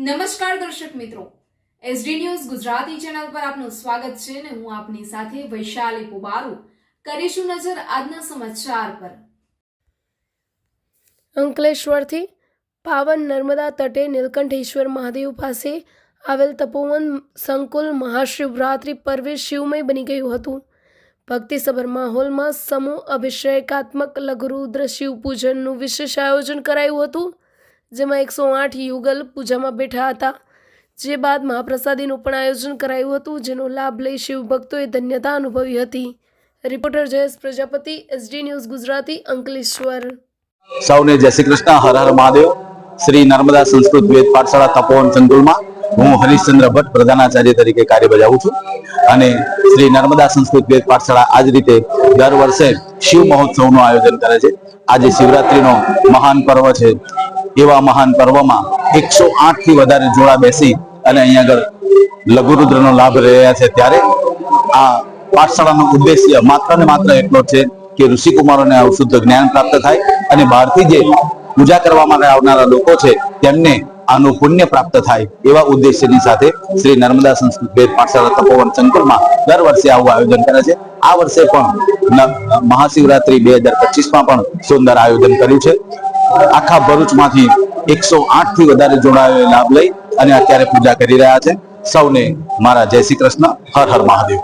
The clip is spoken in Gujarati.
નમસ્કાર દર્શક મિત્રો, એસડી ન્યૂઝ ગુજરાતી ચેનલ પર આપનું સ્વાગત છે અને હું આપની સાથે વૈશાલી પુબારુ કરીશું નજર આજના સમાચાર પર। અંકલેશ્વરથી પાવન નર્મદા તટે નીલકંઠેશ્વર મહાદેવ પાસે આવેલ તપોવન સંકુલ મહાશિવરાત્રિ પર્વે શિવમય બની ગયું હતું। ભક્તિસભર માહોલમાં સમૂહ અભિષેકાત્મક લઘુરુદ્ર શિવ પૂજનનું વિશેષ આયોજન કરાયું હતું, જેમાં 108 યુગલ પૂજામાં બેઠા હતા। જે બાદ મહાપ્રસાદીનું પણ આયોજન કરાયું હતું, જેનો લાભ લઈ શિવ ભક્તોએ ધન્યતા અનુભવી હતી। Reporter Jayesh Prajapati, SD news Gujarati, Ankleshwar. સૌને જય શ્રી કૃષ્ણ, હર હર મહાદેવ। શ્રી નર્મદા સંસ્કૃત વેદ પાઠશાળા તપોવન સંકુલમાં હું હરીશચંદ્ર ભટ્ટ પ્રધાનાચાર્ય તરીકે કાર્ય બજાવું છું અને શ્રી નર્મદા સંસ્કૃત વેદ પાઠશાળા આજ રીતે દર વર્ષે શિવ મહોત્સવનું આયોજન કરે છે। આજે શિવરાત્રીનો મહાન પર્વ છે। એવા મહાન પર્વમાં 108 થી વધારે જોડા બેસી અને અહીંયા આગળ લઘુરુદ્રનો લાભ લઈ રહ્યા છે। ત્યારે આ પાઠશાળાનો ઉદ્દેશ્ય માત્ર ને માત્ર એટલો છે કે ઋષિકુમારોને શુદ્ધ જ્ઞાન પ્રાપ્ત થાય અને બહારથી જે પૂજા કરવા માટે આવનારા લોકો છે તેમને આનું પુણ્ય પ્રાપ્ત થાય, એવા ઉદ્દેશ્યની સાથે શ્રી નર્મદા સંસ્કૃત વેદ પાઠશાળા તપોવન સંકુલમાં દર વર્ષે આવું આયોજન કરે છે। આ વર્ષે પણ મહાશિવરાત્રી 2025માં પણ સુંદર આયોજન કર્યું છે। આખા ભરૂચમાંથી 108 થી વધારે જોડાઓએ લાભ લઈ અને અત્યારે પૂજા કરી રહ્યા છે। સૌને મારા જય શ્રી કૃષ્ણ, હર હર મહાદેવ।